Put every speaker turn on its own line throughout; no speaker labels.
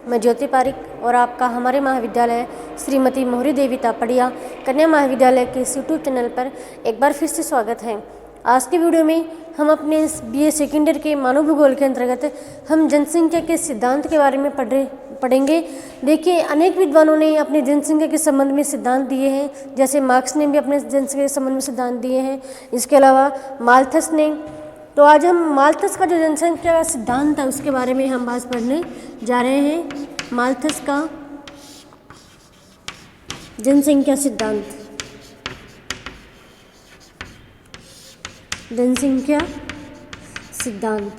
मैं ज्योति पारिक और आपका हमारे महाविद्यालय श्रीमती मोहरी देवी तापड़िया कन्या महाविद्यालय के इस यूट्यूब चैनल पर एक बार फिर से स्वागत है। आज की वीडियो में हम अपने बीए सेकेंड ईयर के मानव भूगोल के अंतर्गत हम जनसंख्या के सिद्धांत के बारे में पढ़ेंगे। देखिए, अनेक विद्वानों ने अपने जनसंख्या के संबंध में सिद्धांत दिए हैं, जैसे मार्क्स ने भी अपने जनसंख्या के संबंध में सिद्धांत दिए हैं। इसके अलावा माल्थस ने। तो आज हम माल्थस का जो जनसंख्या का सिद्धांत है उसके बारे में हम बात पढ़ने जा रहे हैं। माल्थस का जनसंख्या सिद्धांत, जनसंख्या सिद्धांत।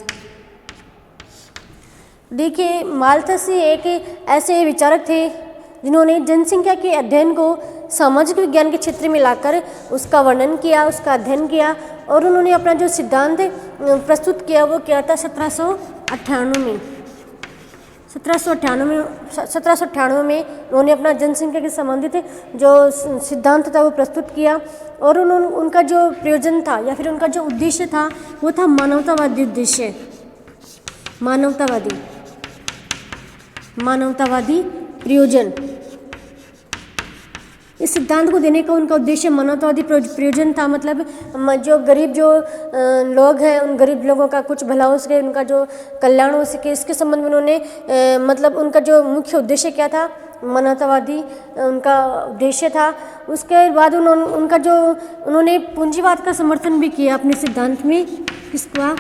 देखिए, माल्थस एक ऐसे विचारक थे जिन्होंने जनसंख्या के अध्ययन को सामाजिक विज्ञान के क्षेत्र में लाकर उसका वर्णन किया, उसका अध्ययन किया और उन्होंने अपना जो सिद्धांत प्रस्तुत किया वो क्या था 1798 में। 1798 में उन्होंने अपना जनसंख्या के संबंधित जो सिद्धांत था वो प्रस्तुत किया और उनका जो प्रयोजन था या फिर उनका जो उद्देश्य था वो था मानवतावादी उद्देश्य, मानवतावादी प्रयोजन। इस सिद्धांत को देने का उनका उद्देश्य मानवतावादी प्रयोजन था। मतलब जो गरीब जो लोग हैं उन गरीब लोगों का कुछ भला हो सके, उनका जो कल्याण हो सके, इसके संबंध में उन्होंने मतलब उनका जो मुख्य उद्देश्य क्या था, मानवतावादी उनका उद्देश्य था। उसके बाद उन्होंने पूंजीवाद का समर्थन भी किया अपने सिद्धांत में। किसका?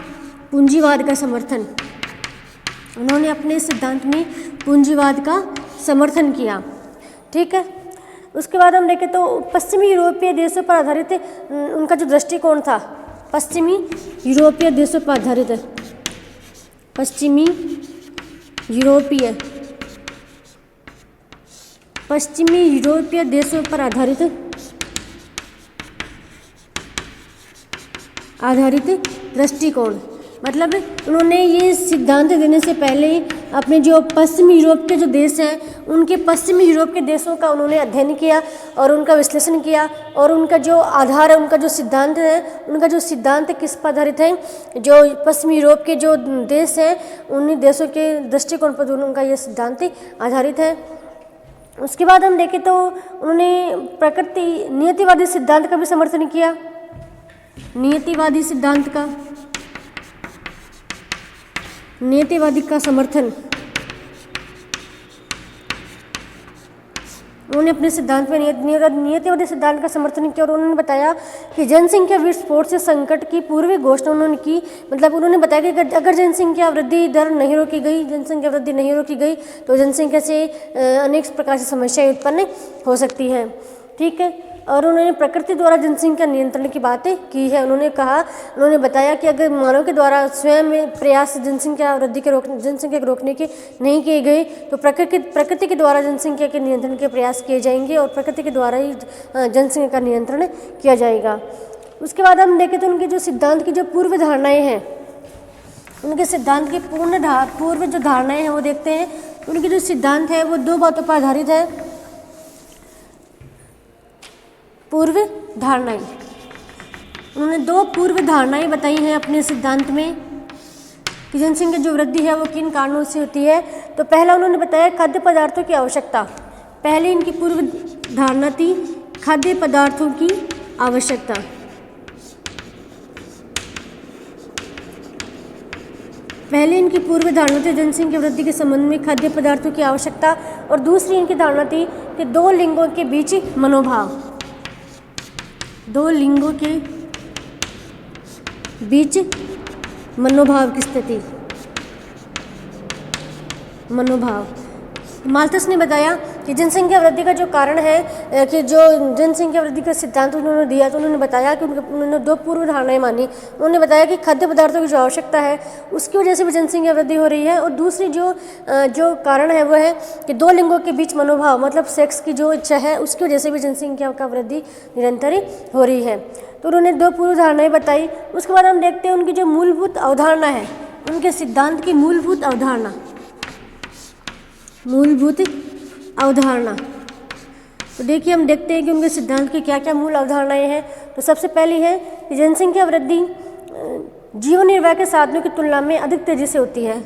पूंजीवाद का समर्थन। उन्होंने अपने सिद्धांत में पूंजीवाद का समर्थन किया। ठीक है। उसके बाद हम देखें तो पश्चिमी यूरोपीय देशों पर आधारित उनका जो दृष्टिकोण था, पश्चिमी यूरोपीय देशों पर आधारित, पश्चिमी यूरोपीय देशों पर आधारित दृष्टिकोण। मतलब उन्होंने ये सिद्धांत देने से पहले अपने जो पश्चिमी यूरोप के जो देश हैं उनके पश्चिमी यूरोप के देशों का उन्होंने अध्ययन किया और उनका विश्लेषण किया और उनका जो आधार है, उनका जो सिद्धांत है, उनका जो सिद्धांत किस पर आधारित है, जो पश्चिमी यूरोप के जो देश हैं उन देशों के दृष्टिकोण पर उनका ये सिद्धांत आधारित है। उसके बाद हम देखें तो उन्होंने नियतिवादी सिद्धांत का भी समर्थन किया। नियतिवादी सिद्धांत का, नियतिवादी का समर्थन उन्होंने अपने सिद्धांत में नियतिवादी सिद्धांत का समर्थन किया और उन्होंने बताया कि जनसंख्या विस्फोट से संकट की पूर्व घोषणा उन्होंने की। मतलब उन्होंने बताया कि अगर जनसंख्या वृद्धि दर नहीं रोकी गई तो जनसंख्या से अनेक प्रकार से समस्याएं उत्पन्न हो सकती हैं। ठीक है। और उन्होंने प्रकृति द्वारा जनसंख्या नियंत्रण की बातें की है। उन्होंने बताया कि अगर मानव के द्वारा स्वयं प्रयास जनसंख्या को रोकने के नहीं किए गए तो प्रकृति के द्वारा जनसंख्या के नियंत्रण के प्रयास किए जाएंगे और प्रकृति के द्वारा ही जनसंख्या का नियंत्रण किया जाएगा। उसके बाद हम देखें तो उनके जो सिद्धांत की जो पूर्व धारणाएँ हैं, उनके सिद्धांत की पूर्व जो धारणाएँ हैं वो देखते हैं। उनके जो सिद्धांत है वो दो बातों पर आधारित है। पूर्व धारणाएं, उन्होंने दो पूर्व धारणाएं बताई हैं अपने सिद्धांत में कि जनसंख्या जो वृद्धि है वो किन कारणों से होती है। तो पहला उन्होंने बताया खाद्य पदार्थों की आवश्यकता। पहले इनकी पूर्व धारणा थी खाद्य पदार्थों की आवश्यकता। पहले इनकी पूर्व धारणा थी जनसंख्या वृद्धि के संबंध में खाद्य पदार्थों की आवश्यकता और दूसरी इनकी धारणा थी कि दो लिंगों के बीच मनोभाव, दो लिंगों के बीच मनोभाव की स्थिति, मनोभाव। माल्थस ने बताया कि जनसंख्या वृद्धि का जो कारण है कि जो जनसंख्या वृद्धि का सिद्धांत उन्होंने दिया तो उन्होंने बताया कि उन्होंने दो पूर्व धारणाएं मानी। उन्होंने बताया कि खाद्य पदार्थों की जो आवश्यकता है उसकी वजह से भी जनसंख्या वृद्धि हो रही है और दूसरी जो कारण है वो है कि दो लिंगों के बीच मनोभाव, मतलब सेक्स की जो इच्छा है उसकी वजह से भी जनसंख्या का वृद्धि निरंतर हो रही है। तो उन्होंने दो पूर्व धारणाएँ बताई। उसके बाद हम देखते हैं उनकी जो मूलभूत अवधारणा है, उनके सिद्धांत की मूलभूत अवधारणा। तो देखिए, हम देखते हैं कि उनके सिद्धांत की क्या क्या मूल अवधारणाएं हैं। तो सबसे पहली है कि जनसंख्या वृद्धि जीवन निर्वाह के साधनों की तुलना में अधिक तेजी से होती है।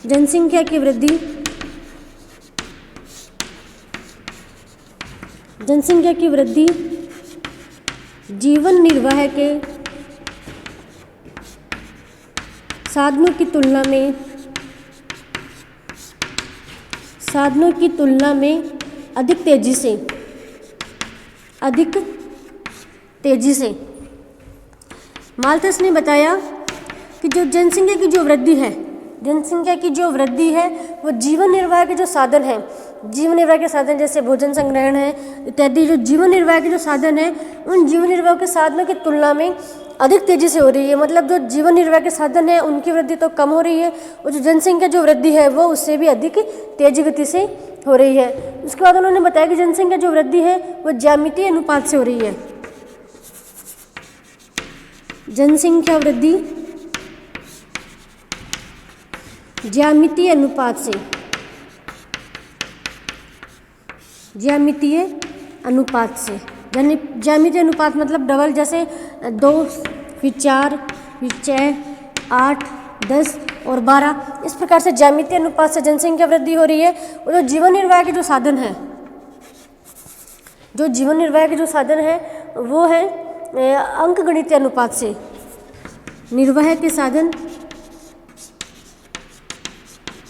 जनसंख्या की वृद्धि, जनसंख्या की वृद्धि जीवन निर्वाह के साधनों की तुलना में अधिक तेजी से माल्थस ने बताया कि जो जनसंख्या की जो वृद्धि है वो जीवन निर्वाह के जो साधन हैं, जीवन निर्वाह के साधन जैसे भोजन संग्रहण है इत्यादि, जो जीवन निर्वाह के जो साधन हैं उन जीवन निर्वाह के साधनों की तुलना में अधिक तेजी से हो रही है। मतलब जो जीवन निर्वाह के साधन है उनकी वृद्धि तो कम हो रही है और जो जनसंख्या जो वृद्धि है वो उससे भी अधिक तेज गति से हो रही है। उसके बाद उन्होंने बताया कि जनसंख्या जो वृद्धि है वो ज्यामितीय अनुपात से हो रही है। जनसंख्या वृद्धि ज्यामितीय अनुपात से, यानी ज्यामितीय अनुपात मतलब डबल, जैसे 2 फिर 4 फिर 6 8 10 और 12, इस प्रकार से ज्यामितीय अनुपात से जनसंख्या वृद्धि हो रही है। और जो जीवन निर्वाह के जो साधन है, वो है अंकगणितीय अनुपात से। निर्वाह के साधन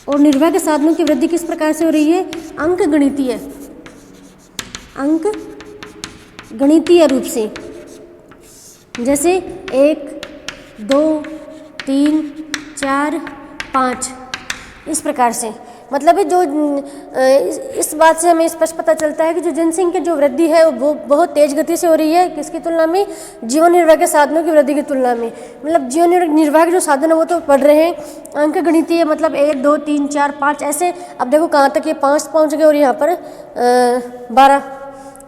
और निर्वाह के साधनों की वृद्धि किस प्रकार से हो रही है? अंकगणितीय रूप से, जैसे 1 2 3 4 5 इस प्रकार से। मतलब जो इस बात से हमें स्पष्ट पता चलता है कि जो जनसंख्या जो वृद्धि है वो बहुत तेज गति से हो रही है। किसकी तुलना में? जीवन निर्वाह के साधनों की वृद्धि की तुलना में। मतलब जीवन निर्वाह के जो साधन है वो तो बढ़ रहे हैं, अंकगणितीय मतलब 1 2 3 4 5 ऐसे। अब देखो कहाँ तक ये 5 पहुँच गए और यहाँ पर 12,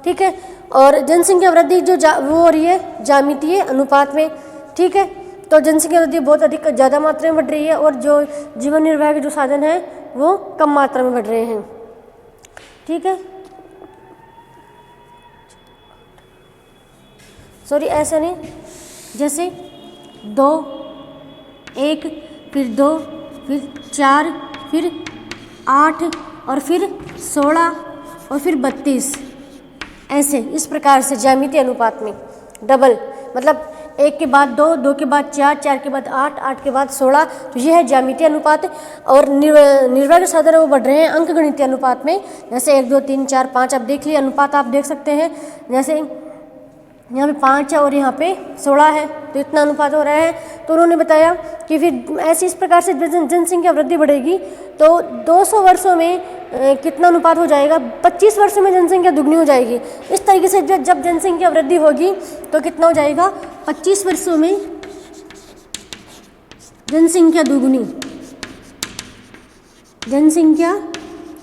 ठीक है। और जनसंख्या वृद्धि जो वो हो रही है ज्यामितीय अनुपात में, ठीक है। तो जनसंख्या वृद्धि बहुत अधिक ज़्यादा मात्रा में बढ़ रही है और जो जीवन निर्वाह के जो साधन हैं वो कम मात्रा में बढ़ रहे हैं, ठीक है। सॉरी ऐसा नहीं, जैसे 2 1 फिर 2 फिर 4 फिर 8 और फिर 16 और फिर 32 ऐसे, इस प्रकार से ज्यामितीय अनुपात में डबल, मतलब 1 के बाद 2 2 के बाद 4 4 के बाद 8 8 के बाद 16, तो यह है ज्यामितीय अनुपात। और निर्वाह के साधन वो बढ़ रहे हैं अंकगणितीय अनुपात में, जैसे 1 2 3 4 5। अब देख लिए अनुपात आप देख सकते हैं, जैसे यहाँ पे 5 है और यहाँ पे 16 है, तो इतना अनुपात हो रहा है। तो उन्होंने बताया कि फिर ऐसे इस प्रकार से जनसंख्या वृद्धि बढ़ेगी तो 200 वर्षों में कितना अनुपात हो जाएगा? 25 वर्षों में जनसंख्या दुगनी हो जाएगी। इस तरीके से जब जनसंख्या वृद्धि होगी तो कितना हो जाएगा? 25 वर्षों में जनसंख्या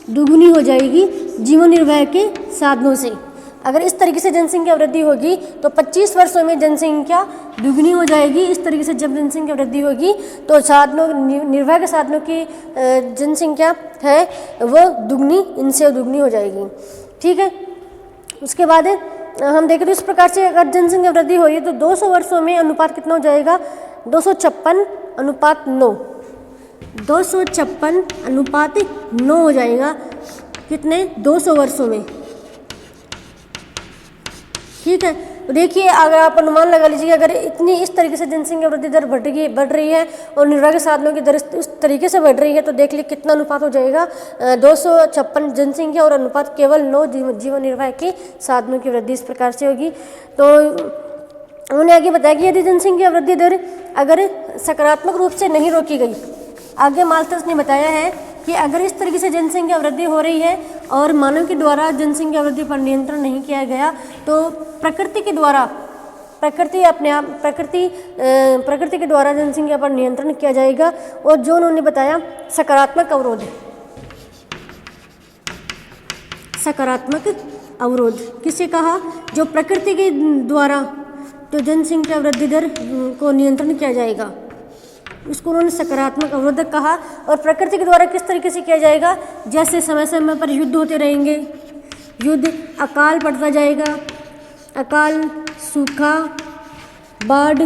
दुगुनी हो जाएगी जीवन निर्वाह के साधनों से। अगर इस तरीके से जनसंख्या वृद्धि होगी तो 25 वर्षों में जनसंख्या दुगनी हो जाएगी। इस तरीके से जब जनसंख्या वृद्धि होगी तो निर्वाह के साधनों की जनसंख्या है वो इनसे दुगनी हो जाएगी, ठीक है। उसके बाद हम देखें तो इस प्रकार से अगर जनसंख्या वृद्धि हो रही है तो 200 वर्षों में अनुपात कितना हो जाएगा? 256 अनुपात 9, 256 अनुपात 9 हो जाएगा। कितने? 200 वर्षों में, ठीक है। तो देखिए अगर आप अनुमान लगा लीजिए अगर इस तरीके से जनसंख्या वृद्धि दर बढ़ रही है और निर्वाह के साधनों की दर इस तरीके से बढ़ रही है तो देख लिए कितना अनुपात हो जाएगा? 256 जनसंख्या और अनुपात केवल 9 जीवन निर्वाह के साधनों की वृद्धि इस प्रकार से होगी। तो उन्होंने आगे बताया कि यदि जनसंख्या वृद्धि दर अगर सकारात्मक रूप से नहीं रोकी गई, आगे माल्थस ने बताया है कि अगर इस तरीके से जनसंख्या वृद्धि हो रही है और मानव के द्वारा जनसंख्या वृद्धि पर नियंत्रण नहीं किया गया तो प्रकृति के द्वारा जनसंख्या पर नियंत्रण किया जाएगा। और जो उन्होंने बताया सकारात्मक अवरोध किसे कहा? जो प्रकृति के द्वारा तो जनसंख्या वृद्धि दर को नियंत्रण किया जाएगा उसको उन्होंने सकारात्मक अवरोधक कहा। और प्रकृति के द्वारा किस तरीके से किया जाएगा? जैसे समय समय पर युद्ध होते रहेंगे, अकाल पड़ता जाएगा, अकाल, सूखा, बाढ़,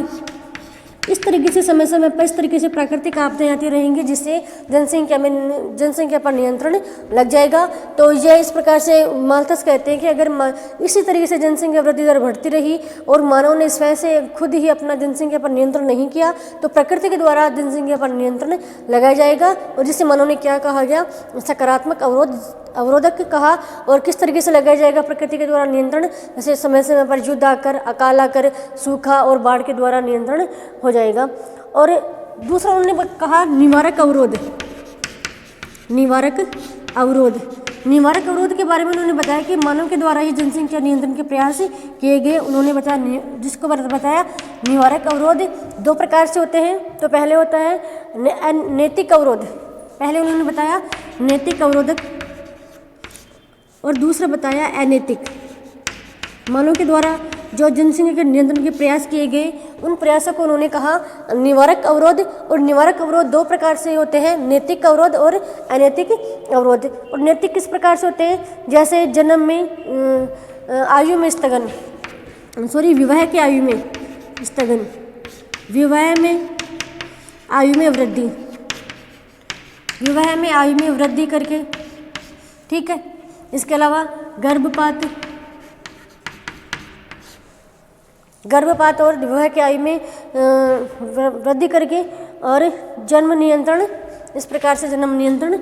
इस तरीके से समय समय पर इस तरीके से प्राकृतिक आपदाएं आती रहेंगी, जिससे जनसंख्या पर नियंत्रण लग जाएगा। तो यह इस प्रकार से माल्थस कहते हैं कि अगर इसी तरीके से जनसंख्या वृद्धि दर बढ़ती रही और मानव ने स्वयं से खुद ही अपना जनसंख्या पर नियंत्रण नहीं किया, तो प्रकृति के द्वारा जनसंख्या पर नियंत्रण लगाया जाएगा। और जिसे मानव ने क्या कहा गया, सकारात्मक अवरोधक कहा। और किस तरीके से लगाया जाएगा प्रकृति के द्वारा नियंत्रण, जैसे समय समय पर युद्ध आकर, अकाल आकर, सूखा और बाढ़ के द्वारा नियंत्रण हो जाएगा। और दूसरा उन्होंने कहा निवारक अवरोध। निवारक अवरोध के बारे में उन्होंने बताया कि मानव के द्वारा ही जनसंख्या नियंत्रण के प्रयास किए गए। उन्होंने बताया, जिसको बताया निवारक अवरोध 2 प्रकार से होते हैं। तो पहले होता है नैतिक अवरोध, पहले उन्होंने बताया नैतिक अवरोधक, और दूसरा बताया अनैतिक। मानव के द्वारा जो जनसंख्या के नियंत्रण के प्रयास किए गए, उन प्रयासों को उन्होंने कहा निवारक अवरोध। और निवारक अवरोध 2 प्रकार से होते हैं, नैतिक अवरोध और अनैतिक अवरोध। और नैतिक किस प्रकार से होते हैं, जैसे जन्म में आयु में स्थगन, विवाह की आयु में स्थगन, विवाह में आयु में वृद्धि, विवाह में आयु में वृद्धि करके, ठीक है। इसके अलावा गर्भपात और विवाह की आयु में वृद्धि करके, और जन्म नियंत्रण, इस प्रकार से जन्म नियंत्रण,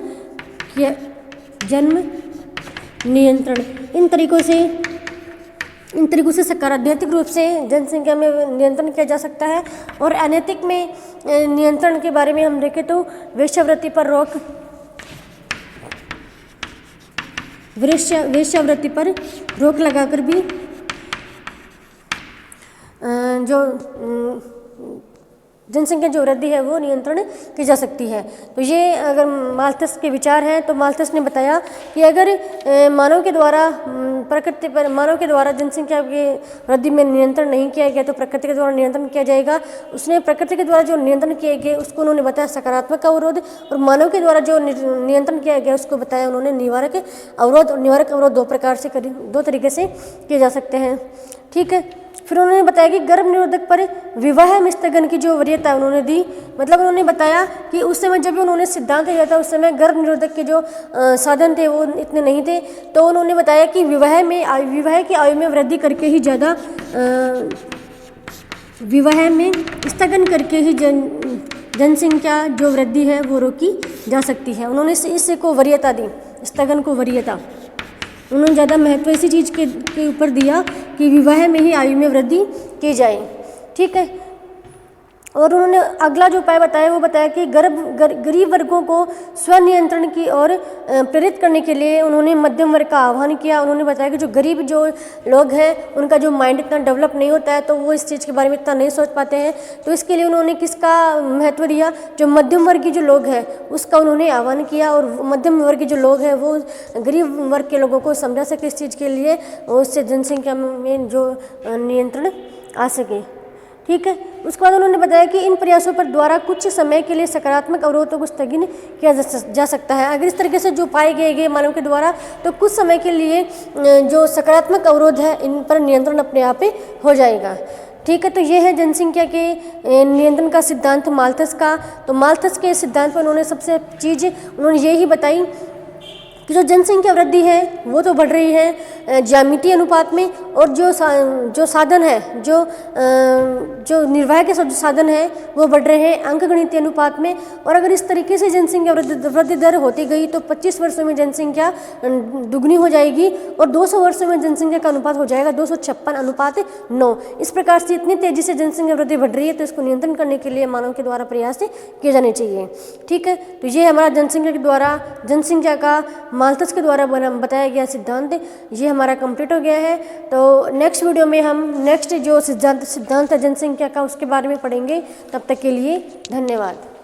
इन तरीकों से सकारात्मक रूप से जनसंख्या में नियंत्रण किया जा सकता है। और अनैतिक में नियंत्रण के बारे में हम देखें तो वेश्यावृत्ति पर रोक, वेश्यावृत्ति पर रोक लगाकर भी जो जनसंख्या जो वृद्धि है वो नियंत्रण की जा सकती है। तो ये अगर माल्थस के विचार हैं, तो माल्थस ने बताया कि अगर मानव के द्वारा जनसंख्या की वृद्धि में नियंत्रण नहीं किया गया, तो प्रकृति के द्वारा नियंत्रण किया जाएगा। उसने प्रकृति के द्वारा जो नियंत्रण किए गए उसको उन्होंने बताया सकारात्मक अवरोध, और मानव के द्वारा जो नियंत्रण किया गया उसको बताया उन्होंने निवारक अवरोध। और निवारक अवरोध 2 प्रकार से 2 तरीके से किए जा सकते हैं, ठीक है। फिर उन्होंने बताया कि गर्भ निरोधक पर विवाह में स्थगन की जो वरीयता उन्होंने दी, मतलब उन्होंने बताया कि उस समय जब भी उन्होंने सिद्धांत दिया था, उस समय गर्भ निरोधक के जो साधन थे वो इतने नहीं थे। तो उन्होंने बताया कि विवाह की आयु में वृद्धि करके ही ज़्यादा, विवाह में स्थगन करके ही जनसंख्या जो वृद्धि है वो रोकी जा सकती है। उन्होंने इससे को वरीयता दी, स्थगन को वरीयता। उन्होंने ज़्यादा महत्व इसी चीज़ के ऊपर दिया कि विवाह में ही आयु में वृद्धि की जाए, ठीक है। और उन्होंने अगला जो उपाय बताया वो बताया कि गरीब वर्गों को स्वनियंत्रण की ओर प्रेरित करने के लिए उन्होंने मध्यम वर्ग का आह्वान किया। उन्होंने बताया कि जो गरीब जो लोग हैं उनका जो माइंड इतना डेवलप नहीं होता है, तो वो इस चीज़ के बारे में इतना नहीं सोच पाते हैं। तो इसके लिए उन्होंने किसका महत्व दिया, जो मध्यम वर्ग के जो लोग हैं उसका उन्होंने आह्वान किया। और मध्यम वर्ग के जो लोग हैं वो गरीब वर्ग के लोगों को समझा सके इस चीज़ के लिए, उससे जनसंख्या में जो नियंत्रण आ सके, ठीक है। उसके बाद उन्होंने बताया कि इन प्रयासों पर द्वारा कुछ समय के लिए सकारात्मक अवरोधों को स्थगित किया जा सकता है। अगर इस तरीके से जो पाए गए मानव के द्वारा, तो कुछ समय के लिए जो सकारात्मक अवरोध है इन पर नियंत्रण अपने आप ही हो जाएगा, ठीक है। तो ये है जनसंख्या के नियंत्रण का सिद्धांत माल्थस का। तो माल्थस के सिद्धांत पर उन्होंने सबसे चीज़ उन्होंने यही बताई कि जो जनसंख्या वृद्धि है वो तो बढ़ रही है ज्यामितीय अनुपात में, और जो साधन है, जो निर्वाह के साधन है वो बढ़ रहे हैं अंकगणितीय अनुपात में। और अगर इस तरीके से जनसंख्या वृद्धि दर होती गई तो 25 वर्षों में जनसंख्या दुगनी हो जाएगी, और 200 वर्षों में जनसंख्या का अनुपात हो जाएगा 256:9। इस प्रकार से इतनी तेजी से जनसंख्या वृद्धि बढ़ रही है, तो इसको नियंत्रण करने के लिए मानव के द्वारा प्रयास किए जाने चाहिए, ठीक है। तो ये हमारा जनसंख्या का माल्थस के द्वारा बताया गया सिद्धांत ये हमारा कंप्लीट हो गया है। तो नेक्स्ट वीडियो में हम नेक्स्ट जो सिद्धांत है जनसंख्या का उसके बारे में पढ़ेंगे। तब तक के लिए धन्यवाद।